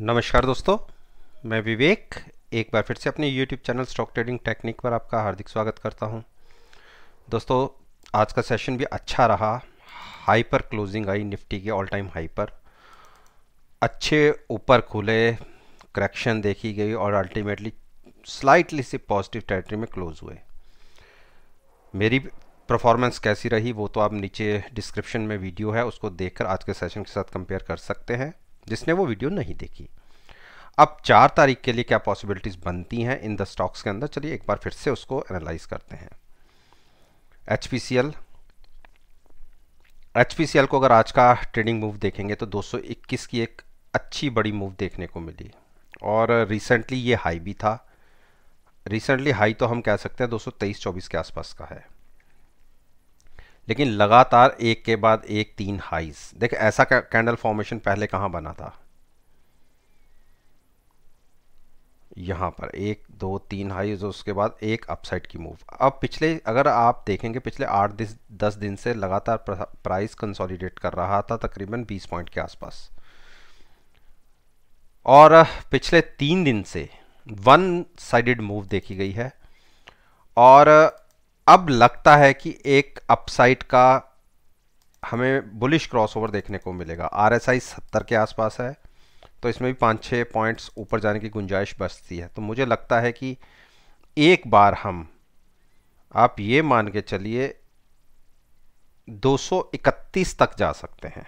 नमस्कार दोस्तों, मैं विवेक एक बार फिर से अपने YouTube channel stock trading technique पर आपका हार्दिक स्वागत करता हूं। दोस्तों, आज का सेशन भी अच्छा रहा। हाई पर क्लोजिंग आई निफ्टी के ऑल टाइम हाई पर, अच्छे ऊपर खुले, करेक्शन देखी गई और अल्टीमेटली स्लाइटली से पॉजिटिव टेरिटरी में क्लोज हुए। मेरी परफॉर्मेंस कैसी रही वो तो आप नीचे डिस्क्रिप्शन में वीडियो है, उसको देखकर आज के सेशन के साथ कंपेयर कर सकते हैं, जिसने वो वीडियो नहीं देखी। अब 4 तारीख के लिए क्या पॉसिबिलिटीज बनती हैं इन द स्टॉक्स के अंदर, चलिए एक बार फिर से उसको एनालाइज करते हैं। एचपीसीएल को अगर आज का ट्रेडिंग मूव देखेंगे तो 221 की एक अच्छी बड़ी मूव देखने को मिली और रिसेंटली ये हाई भी था। रिसेंटली हाई तो हम कह सकते हैं 223-24 के आसपास का है, लेकिन लगातार एक के बाद एक 3 हाईज। देख, ऐसा कैंडल फॉर्मेशन पहले कहाँ बना था? यहाँ पर 1 2 3 हाईज, उसके बाद एक अपसाइड की मूव। अब पिछले, अगर आप देखेंगे, पिछले 8-10 दिन से लगातार प्राइस कंसोलिडेट कर रहा था तकरीबन 20 पॉइंट के आसपास, और पिछले 3 दिन से वन साइडेड मूव देखी गई है। और अब लगता है कि एक अपसाइड का हमें बुलिश क्रॉसओवर देखने को मिलेगा। आरएसआई 70 के आसपास है, तो इसमें भी 5-6 पॉइंट्स ऊपर जाने की गुंजाइश बचती है। तो मुझे लगता है कि एक बार आप ये मान के चलिए 231 तक जा सकते हैं।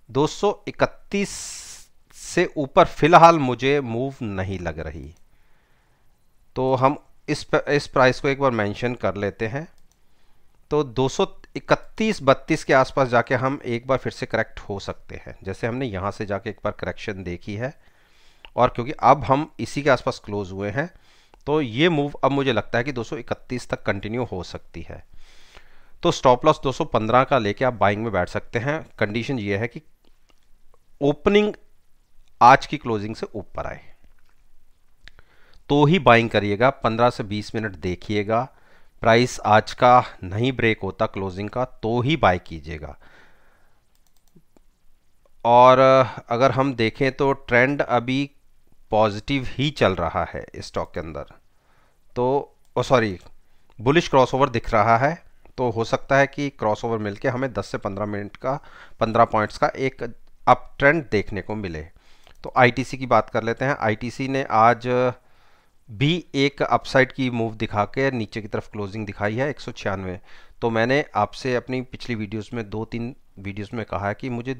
231 से ऊपर फिलहाल मुझे मूव नहीं लग रही, तो हम इस प्राइस को एक बार मेंशन कर लेते हैं। तो 231-32 के आसपास जाके हम एक बार फिर से करेक्ट हो सकते हैं, जैसे हमने यहाँ से जाके एक बार करेक्शन देखी है। और क्योंकि अब हम इसी के आसपास क्लोज हुए हैं, तो ये मूव अब मुझे लगता है कि 231 तक कंटिन्यू हो सकती है। तो स्टॉप लॉस 215 का लेके आप बाइंग में बैठ सकते हैं। कंडीशन ये है कि ओपनिंग आज की क्लोजिंग से ऊपर आए तो ही बाइंग करिएगा। 15 से 20 मिनट देखिएगा, प्राइस आज का नहीं ब्रेक होता क्लोजिंग का तो ही बाय कीजिएगा। और अगर हम देखें तो ट्रेंड अभी पॉजिटिव ही चल रहा है इस स्टॉक के अंदर, तो बुलिश क्रॉसओवर दिख रहा है। तो हो सकता है कि क्रॉसओवर मिलके हमें 10 से 15 मिनट का 15 पॉइंट्स का एक अप ट्रेंड देखने को मिले। तो आईटीसी की बात कर लेते हैं। आईटीसी ने आज भी एक अपसाइड की मूव दिखा के नीचे की तरफ क्लोजिंग दिखाई है 196। तो मैंने आपसे अपनी पिछली वीडियोस में 2-3 वीडियोस में कहा है कि मुझे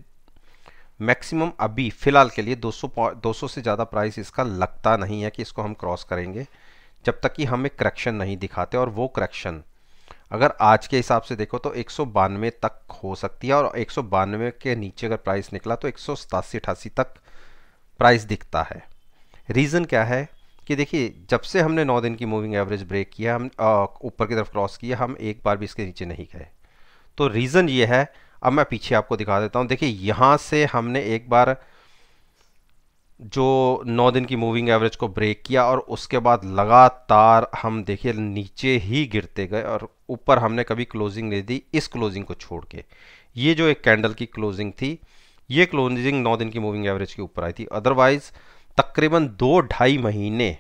मैक्सिमम अभी फ़िलहाल के लिए 200 से ज़्यादा प्राइस इसका लगता नहीं है कि इसको हम क्रॉस करेंगे, जब तक कि हमें करेक्शन नहीं दिखाते। और वो करेक्शन अगर आज के हिसाब से देखो तो 192 तक हो सकती है, और 192 के नीचे अगर प्राइस निकला तो 187-88 तक प्राइस दिखता है। रीज़न क्या है कि देखिए, जब से हमने 9 दिन की मूविंग एवरेज ब्रेक किया, हम ऊपर की तरफ क्रॉस किया, हम एक बार भी इसके नीचे नहीं गए। तो रीज़न ये है। अब मैं पीछे आपको दिखा देता हूँ। देखिए, यहाँ से हमने एक बार जो 9 दिन की मूविंग एवरेज को ब्रेक किया और उसके बाद लगातार हम देखिए नीचे ही गिरते गए, और ऊपर हमने कभी क्लोजिंग नहीं दी इस क्लोजिंग को छोड़ के। ये जो एक कैंडल की क्लोजिंग थी, ये क्लोजिंग 9 दिन की मूविंग एवरेज के ऊपर आई थी। अदरवाइज तकरीबन 2-2.5 महीने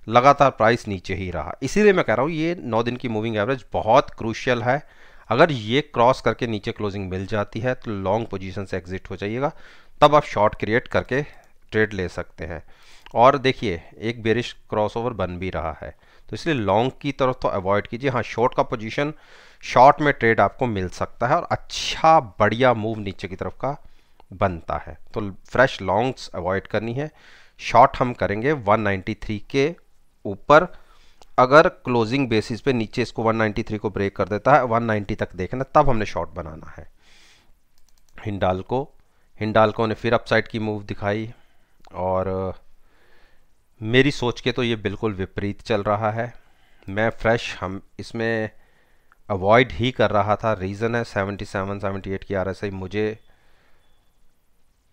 लगातार प्राइस नीचे ही रहा। इसीलिए मैं कह रहा हूँ ये 9 दिन की मूविंग एवरेज बहुत क्रूशियल है। अगर ये क्रॉस करके नीचे क्लोजिंग मिल जाती है तो लॉन्ग पोजीशन से एग्जिट हो जाइएगा, तब आप शॉर्ट क्रिएट करके ट्रेड ले सकते हैं। और देखिए, एक बेरिश क्रॉसओवर बन भी रहा है, तो इसलिए लॉन्ग की तरफ तो अवॉइड कीजिए। हाँ, शॉर्ट का पोजीशन, शॉर्ट में ट्रेड आपको मिल सकता है और अच्छा बढ़िया मूव नीचे की तरफ का बनता है, तो फ्रेश लॉन्ग्स अवॉइड करनी है। शॉर्ट हम करेंगे 193 के ऊपर। अगर क्लोजिंग बेसिस पे नीचे इसको 193 को ब्रेक कर देता है, 190 तक देखना, तब हमने शॉर्ट बनाना है। हिंडाल्को ने फिर अपसाइड की मूव दिखाई, और मेरी सोच के तो ये बिल्कुल विपरीत चल रहा है। मैं हम इसमें अवॉइड ही कर रहा था। रीज़न है 77-78 की आरएसआई, मुझे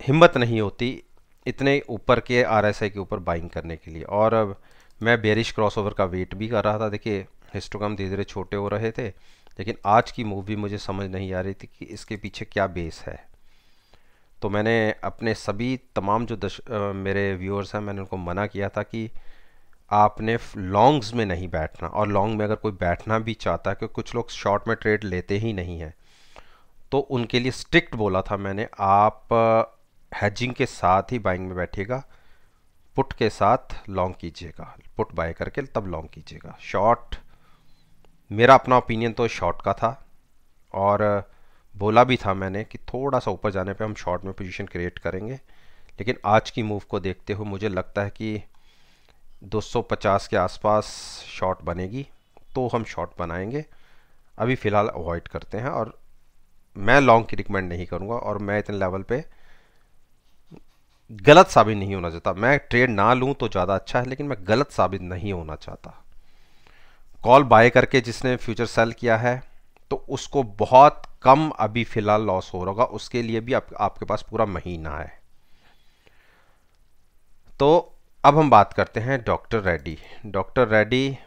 हिम्मत नहीं होती इतने ऊपर के आरएसआई के ऊपर बाइंग करने के लिए, और मैं बेरिश क्रॉसओवर का वेट भी कर रहा था। देखिए, हिस्टोग्राम धीरे धीरे छोटे हो रहे थे, लेकिन आज की मूव भी मुझे समझ नहीं आ रही थी कि इसके पीछे क्या बेस है। तो मैंने अपने सभी तमाम जो मेरे व्यूअर्स हैं, मैंने उनको मना किया था कि आपने लॉन्ग्स में नहीं बैठना, और लॉन्ग में अगर कोई बैठना भी चाहता है, क्योंकि कुछ लोग शॉर्ट में ट्रेड लेते ही नहीं हैं, तो उनके लिए स्ट्रिक्ट बोला था मैंने, आप हेजिंग के साथ ही बाइंग में बैठिएगा, पुट के साथ लॉन्ग कीजिएगा, पुट बाय करके तब लॉन्ग कीजिएगा। शॉर्ट, मेरा अपना ओपिनियन तो शॉर्ट का था, और बोला भी था मैंने कि थोड़ा सा ऊपर जाने पे हम शॉर्ट में पोजीशन क्रिएट करेंगे, लेकिन आज की मूव को देखते हुए मुझे लगता है कि 250 के आसपास शॉर्ट बनेगी, तो हम शॉर्ट बनाएंगे। अभी फ़िलहाल अवॉइड करते हैं, और मैं लॉन्ग की रिकमेंड नहीं करूंगा, और मैं इतने लेवल पे गलत साबित नहीं होना चाहता। मैं ट्रेड ना लूं तो ज़्यादा अच्छा है, लेकिन मैं गलत साबित नहीं होना चाहता। कॉल बाय करके जिसने फ्यूचर सेल किया है, तो उसको बहुत कम अभी फ़िलहाल लॉस हो रहा होगा, उसके लिए भी आपके पास पूरा महीना है। तो अब हम बात करते हैं डॉक्टर रेड्डी। डॉक्टर रेड्डी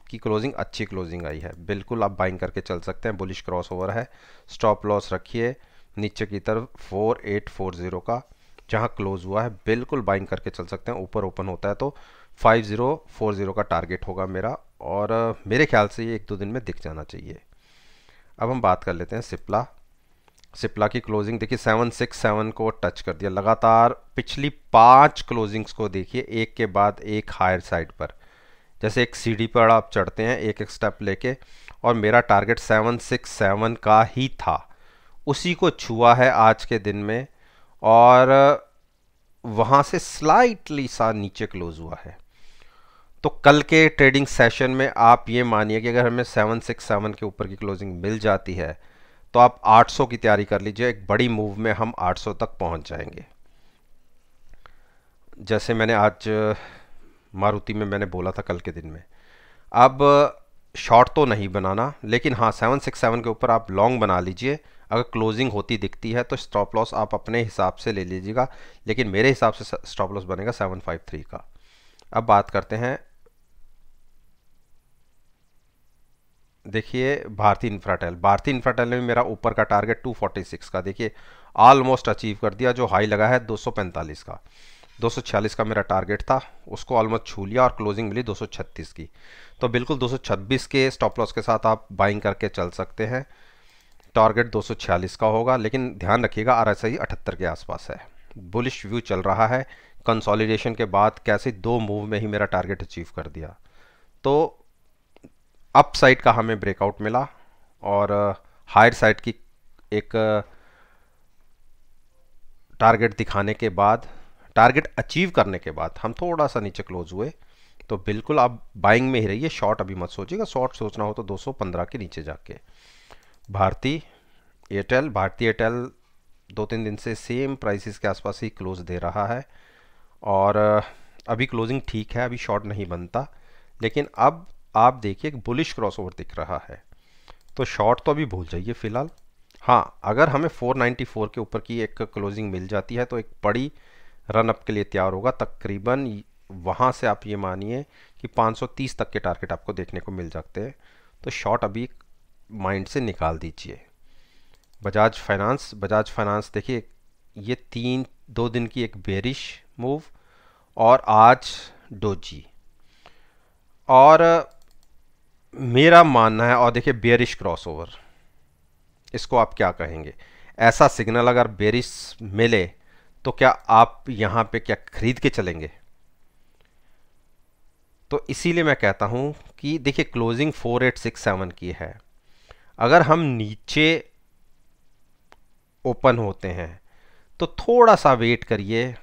की क्लोजिंग अच्छी क्लोजिंग आई है, बिल्कुल आप बाइंग करके चल सकते हैं। बुलिश क्रॉस ओवर है, स्टॉप लॉस रखिए नीचे की तरफ 4840 का, जहां क्लोज हुआ है बिल्कुल बाइंग करके चल सकते हैं। ऊपर ओपन होता है तो 5040 का टारगेट होगा मेरा, और मेरे ख्याल से ये 1-2 दिन में दिख जाना चाहिए। अब हम बात कर लेते हैं सिप्ला। सिप्ला की क्लोजिंग देखिए 767 को टच कर दिया। लगातार पिछली 5 क्लोजिंग्स को देखिए, एक के बाद एक हायर साइड पर, जैसे एक सीढ़ी पर आप चढ़ते हैं एक एक स्टेप लेके, और मेरा टारगेट 767 का ही था, उसी को छुआ है आज के दिन में, और वहाँ से स्लाइटली सा नीचे क्लोज हुआ है। तो कल के ट्रेडिंग सेशन में आप ये मानिए कि अगर हमें 767 के ऊपर की क्लोजिंग मिल जाती है, तो आप 800 की तैयारी कर लीजिए। एक बड़ी मूव में हम 800 तक पहुंच जाएंगे। जैसे मैंने आज मारुति में मैंने बोला था कल के दिन में। अब शॉर्ट तो नहीं बनाना, लेकिन हाँ 767 के ऊपर आप लॉन्ग बना लीजिए। अगर क्लोजिंग होती दिखती है तो स्टॉप लॉस आप अपने हिसाब से ले लीजिएगा, लेकिन मेरे हिसाब से स्टॉप लॉस बनेगा 753 का। अब बात करते हैं, देखिए भारती इंफ्राटेल। भारती इंफ्राटेल ने मेरा ऊपर का टारगेट 246 का देखिए ऑलमोस्ट अचीव कर दिया, जो हाई लगा है 245 का। 246 का मेरा टारगेट था, उसको ऑलमोस्ट छू लिया, और क्लोजिंग मिली 236 की। तो बिल्कुल 226 के स्टॉप लॉस के साथ आप बाइंग करके चल सकते हैं। टारगेट 246 का होगा, लेकिन ध्यान रखिएगा RSI 78 के आसपास है। बुलिश व्यू चल रहा है, कंसोलिडेशन के बाद कैसे 2 मूव में ही मेरा टारगेट अचीव कर दिया। तो अप साइड का हमें ब्रेकआउट मिला, और हायर साइड की एक टारगेट दिखाने के बाद, टारगेट अचीव करने के बाद हम थोड़ा सा नीचे क्लोज हुए। तो बिल्कुल आप बाइंग में ही रहिए, शॉर्ट अभी मत सोचिएगा। शॉर्ट सोचना हो तो 215 के नीचे जाके। भारती एयरटेल, भारती एयरटेल 2-3 दिन से सेम प्राइसेस के आसपास ही क्लोज दे रहा है, और अभी क्लोजिंग ठीक है, अभी शॉर्ट नहीं बनता। लेकिन अब आप देखिए एक बुलिश क्रॉसओवर दिख रहा है, तो शॉर्ट तो अभी भूल जाइए फिलहाल। हाँ, अगर हमें 494 के ऊपर की एक क्लोजिंग मिल जाती है तो एक बड़ी रन अप के लिए तैयार होगा। तकरीबन वहाँ से आप ये मानिए कि 530 तक के टारगेट आपको देखने को मिल सकते हैं। तो शॉर्ट अभी माइंड से निकाल दीजिए। बजाज फाइनेंस देखिए, ये 2 दिन की एक बेरिश मूव, और आज डोजी, और मेरा मानना है, और देखिए बेरिश क्रॉसओवर, इसको आप क्या कहेंगे? ऐसा सिग्नल अगर बेरिश मिले तो क्या आप यहाँ पे क्या खरीद के चलेंगे? तो इसीलिए मैं कहता हूँ कि देखिए क्लोजिंग 4867 की है, अगर हम नीचे ओपन होते हैं तो थोड़ा सा वेट करिए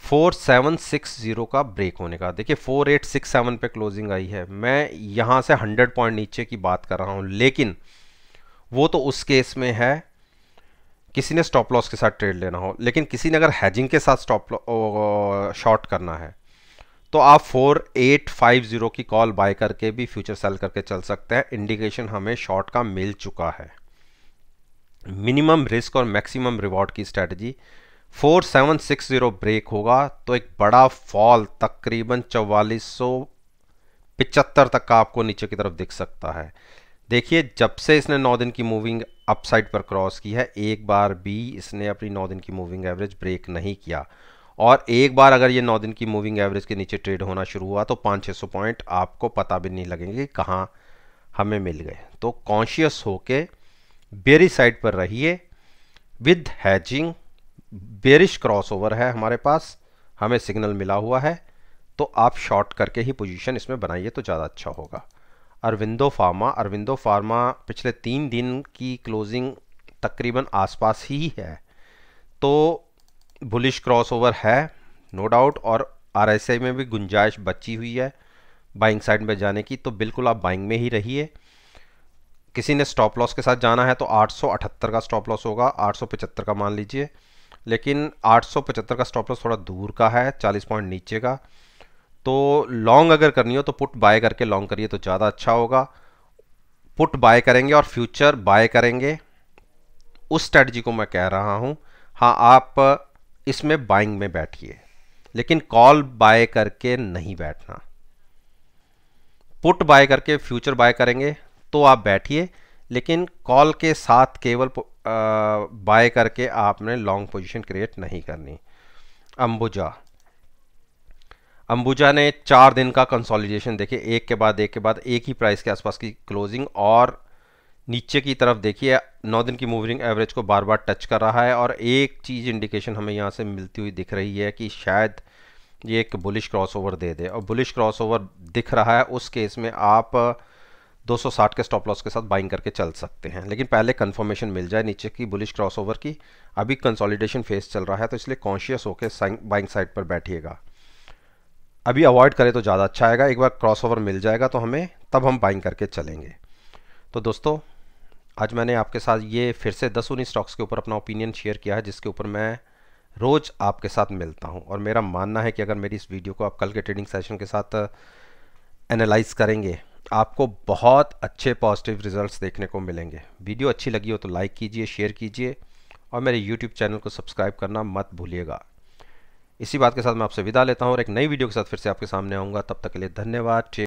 4760 का ब्रेक होने का। देखिए 4867 पे क्लोजिंग आई है, मैं यहाँ से 100 पॉइंट नीचे की बात कर रहा हूँ, लेकिन वो तो उस केस में है किसी ने स्टॉप लॉस के साथ ट्रेड लेना हो। लेकिन किसी ने अगर हैजिंग के साथ शॉर्ट करना है तो आप 4850 की कॉल बाय करके भी फ्यूचर सेल करके चल सकते हैं। इंडिकेशन हमें शॉर्ट का मिल चुका है। मिनिमम रिस्क और मैक्सिमम रिवॉर्ड की स्ट्रेटजी, 4760 ब्रेक होगा तो एक बड़ा फॉल तकरीबन 4475 तक का आपको नीचे की तरफ दिख सकता है। देखिए जब से इसने 9 दिन की मूविंग अपसाइड पर क्रॉस की है, एक बार भी इसने अपनी 9 दिन की मूविंग एवरेज ब्रेक नहीं किया। और एक बार अगर ये 9 दिन की मूविंग एवरेज के नीचे ट्रेड होना शुरू हुआ तो 500-600 पॉइंट आपको पता भी नहीं लगेंगे कि कहाँ हमें मिल गए। तो कॉन्शियस होके बेरिश साइड पर रहिए विद हैजिंग। बेरिश क्रॉसओवर है हमारे पास, हमें सिग्नल मिला हुआ है, तो आप शॉर्ट करके ही पोजीशन इसमें बनाइए तो ज़्यादा अच्छा होगा। अरविंदो फार्मा पिछले 3 दिन की क्लोजिंग तकरीबन आसपास ही है, तो बुलिश क्रॉसओवर है नो डाउट, और आरएसआई में भी गुंजाइश बची हुई है बाइंग साइड में जाने की, तो बिल्कुल आप बाइंग में ही रहिए। किसी ने स्टॉप लॉस के साथ जाना है तो 878 का स्टॉप लॉस होगा, 875 का मान लीजिए, लेकिन 875 का स्टॉप लॉस थोड़ा दूर का है, 40 पॉइंट नीचे का। तो लॉन्ग अगर करनी हो तो पुट बाय करके लॉन्ग करिए तो ज़्यादा अच्छा होगा। पुट बाय करेंगे और फ्यूचर बाय करेंगे, उस स्ट्रेटजी को मैं कह रहा हूँ। हाँ, आप इसमें बाइंग में बैठिए, लेकिन कॉल बाय करके नहीं बैठना। पुट बाय करके फ्यूचर बाय करेंगे तो आप बैठिए, लेकिन कॉल के साथ केवल बाय करके आपने लॉन्ग पोजीशन क्रिएट नहीं करनी। अंबुजा ने 4 दिन का कंसोलिडेशन देखिए, एक के बाद एक ही प्राइस के आसपास की क्लोजिंग, और नीचे की तरफ देखिए 9 दिन की मूविंग एवरेज को बार बार टच कर रहा है। और एक चीज़ इंडिकेशन हमें यहाँ से मिलती हुई दिख रही है कि शायद ये एक बुलिश क्रॉसओवर दे दे, और बुलिश क्रॉसओवर दिख रहा है उस केस में आप 260 के स्टॉप लॉस के साथ बाइंग करके चल सकते हैं, लेकिन पहले कंफर्मेशन मिल जाए नीचे की बुलिश क्रॉसओवर की। अभी कंसोलिडेशन फेस चल रहा है, तो इसलिए कॉन्शियस होकर बाइंग साइड पर बैठिएगा। अभी अवॉइड करें तो ज़्यादा अच्छा आएगा, एक बार क्रॉसओवर मिल जाएगा तो हमें, तब हम बाइंग करके चलेंगे। तो दोस्तों, आज मैंने आपके साथ ये फिर से 10-19 स्टॉक्स के ऊपर अपना ओपिनियन शेयर किया है, जिसके ऊपर मैं रोज़ आपके साथ मिलता हूं, और मेरा मानना है कि अगर मेरी इस वीडियो को आप कल के ट्रेडिंग सेशन के साथ एनालाइज करेंगे, आपको बहुत अच्छे पॉजिटिव रिजल्ट्स देखने को मिलेंगे। वीडियो अच्छी लगी हो तो लाइक कीजिए, शेयर कीजिए, और मेरे यूट्यूब चैनल को सब्सक्राइब करना मत भूलिएगा। इसी बात के साथ मैं आपसे विदा लेता हूँ और एक नई वीडियो के साथ फिर से आपके सामने आऊँगा। तब तक के लिए धन्यवाद।